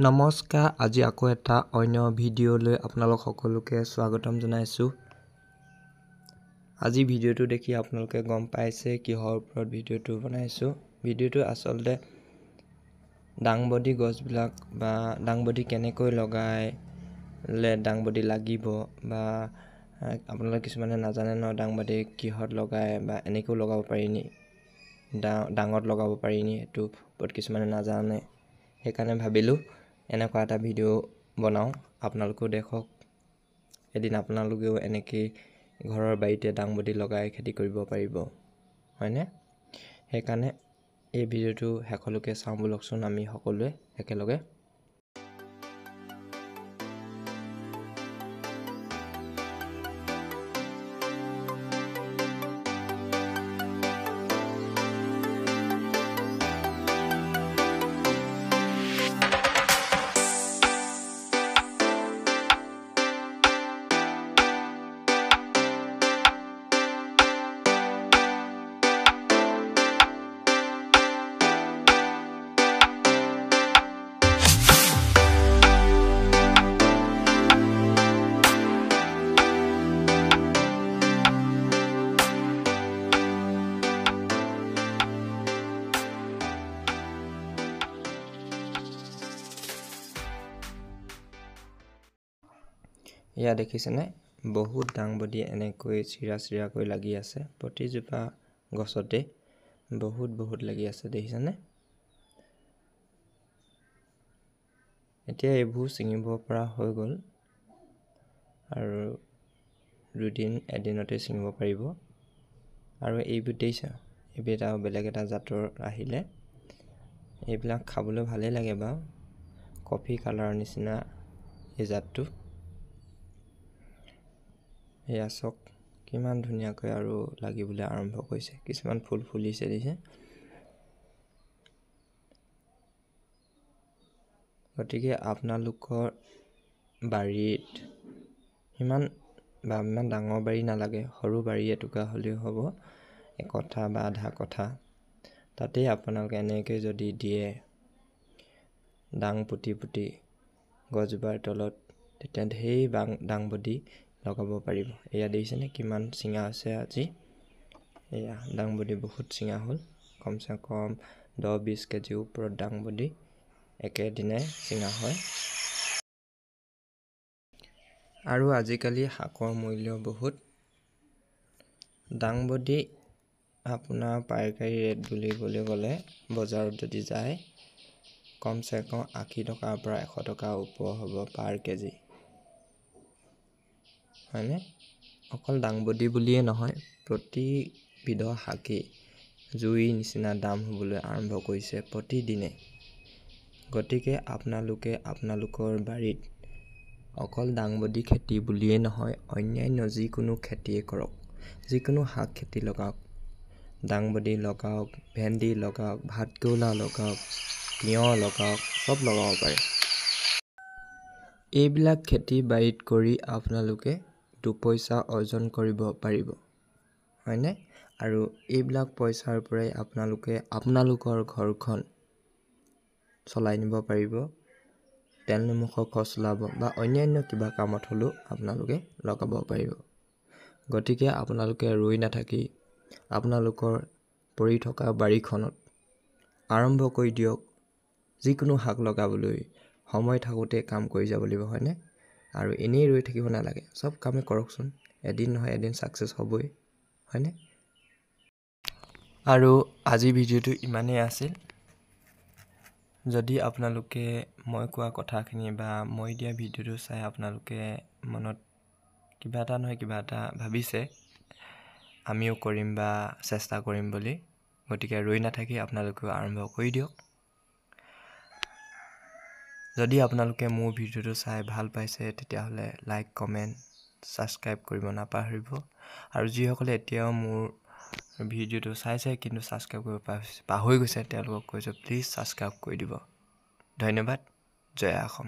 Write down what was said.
নমস্কাৰ, আজি আকৌ এটা অন্য ভিডিঅ'লৈ আপোনালোক সকলোকে স্বাগতম জনাইছোঁ। আজি ভিডিঅ'টো দেখি আপোনালোকে গম পাইছে কিহৰ ওপৰত ভিডিঅ'টো বনাইছোঁ। ভিডিঅ'টো আচলতে ডাংবডি গছবিলাক বা ডাংবডি কেনেকৈ লগাইলে ডাংবডি লাগিব বা আপোনালোকে কিছুমানে নাজানে ন ডাংবডি কিহত লগায় বা এনেকৈও লগাব পাৰিনি, ডাঙত লগাব পাৰিনি, সেইটো ওপৰত কিছুমানে নাজানে। সেইকাৰণে ভাবিলোঁ এনেকুৱা এটা ভিডিঅ' বনাওঁ, আপোনালোকেও দেখক। এদিন আপোনালোকেও এনেকৈ ঘৰৰ বাৰীতে ডাংবডি লগাই খেতি কৰিব পাৰিব, হয়নে? সেইকাৰণে এই ভিডিঅ'টো শেষলৈকে চাওঁ ব'লকচোন আমি সকলোৱে একেলগে। এয়া দেখিছেনে, বহুত ডাংবডি এনেকৈ চিৰাকৈ লাগি আছে। প্ৰতিজোপা গছতে বহুত লাগি আছে, দেখিছেনে? এতিয়া এইবোৰ ছিঙিব পৰা হৈ গ'ল আৰু এদিনতে ছিঙিব পাৰিব। আৰু এইবোৰ দেখিছা, এইবিধ আৰু বেলেগ এটা জাতৰ আহিলে। এইবিলাক খাবলৈ ভালেই লাগে বাৰু, কফি কালাৰৰ নিচিনা এই জাতটো। এয়া চাওক কিমান ধুনীয়াকৈ আৰু লাগিবলৈ আৰম্ভ কৰিছে, কিছুমান ফুল ফুলিছে দিছে। গতিকে আপোনালোকৰ বাৰীত ইমান ডাঙৰ বাৰী নালাগে, সৰু বাৰী এটুকুৰা হ'লেও হ'ব, একঠা বা আধা কঠা। তাতেই আপোনালোকে এনেকৈ যদি দিয়ে ডাং পুতি গছজোপাৰ তলত, তেতিয়া ঢেৰ ডাংবডি লগাব পাৰিব। এয়া দেখিছেনে কিমান চিঙা হৈছে আজি। এয়া ডাংবডি বহুত চিঙা হ'ল, কমচে কম 10-20 কেজিৰ ওপৰত ডাংবডি একেদিনাই চিঙা হয়। আৰু আজিকালি শাকৰ মূল্য বহুত। ডাংবডি আপোনাৰ পাইকাৰী ৰেট বুলিবলৈ গ'লে বজাৰত যদি যায়, কমচে কম 80 টকাৰ পৰা 100 টকাৰ ওপৰ হ'ব পাৰ কেজি, হয়নে? অকল ডাংবডি বুলিয়ে নহয়, প্ৰতিবিধৰ শাকেই জুইৰ নিচিনা দাম হ'বলৈ আৰম্ভ কৰিছে প্ৰতিদিনে। গতিকে আপোনালোকে আপোনালোকৰ বাৰীত অকল ডাংবডি খেতি বুলিয়েই নহয়, অন্যান্য যিকোনো খেতিয়ে কৰক, যিকোনো শাক খেতি লগাওক, ডাংবডি লগাওক, ভেন্দি লগাওক, ভাতকেৰেলা লগাওক, তিয়ঁহ লগাওক, চব লগাব পাৰে। এইবিলাক খেতি বাৰীত কৰি আপোনালোকে দুপইচা অৰ্জন কৰিব পাৰিব, হয়নে? আৰু এইবিলাক পইচাৰ পৰাই আপোনালোকে আপোনালোকৰ ঘৰখন চলাই নিব পাৰিব, তেল নিমখৰ খৰচ ওলাব বা অন্যান্য কিবা কামত হ'লেও আপোনালোকে লগাব পাৰিব। গতিকে আপোনালোকে ৰৈ নাথাকি আপোনালোকৰ পৰি থকা বাৰীখনত আৰম্ভ কৰি দিয়ক। যিকোনো শাক লগাবলৈ সময় থাকোঁতে কাম কৰি যাব লাগিব, হয়নে? আৰু এনেই ৰৈ থাকিব নালাগে, চব কামেই কৰকচোন, এদিন নহয় এদিন ছাকচেছ হ'বই, হয়নে? আৰু আজি ভিডিঅ'টো ইমানেই আছিল। যদি আপোনালোকে মই কোৱা কথাখিনি বা মই দিয়া ভিডিঅ'টো চাই আপোনালোকে মনত কিবা এটা নহয় কিবা এটা ভাবিছে, আমিও কৰিম বা চেষ্টা কৰিম বুলি, গতিকে ৰৈ নাথাকি আপোনালোকেও আৰম্ভ কৰি দিয়ক। যদি আপোনালোকে মোৰ ভিডিঅ'টো চাই ভাল পাইছে, তেতিয়াহ'লে লাইক, কমেণ্ট, ছাবস্ক্ৰাইব কৰিব নাপাহৰিব। আৰু যিসকলে এতিয়াও মোৰ ভিডিঅ'টো চাইছে কিন্তু ছাবস্ক্ৰাইব কৰিব পাহৰি গৈছে, তেওঁলোকক কৈছোঁ প্লিজ ছাবস্ক্ৰাইব কৰি দিব। ধন্যবাদ। জয় অসম।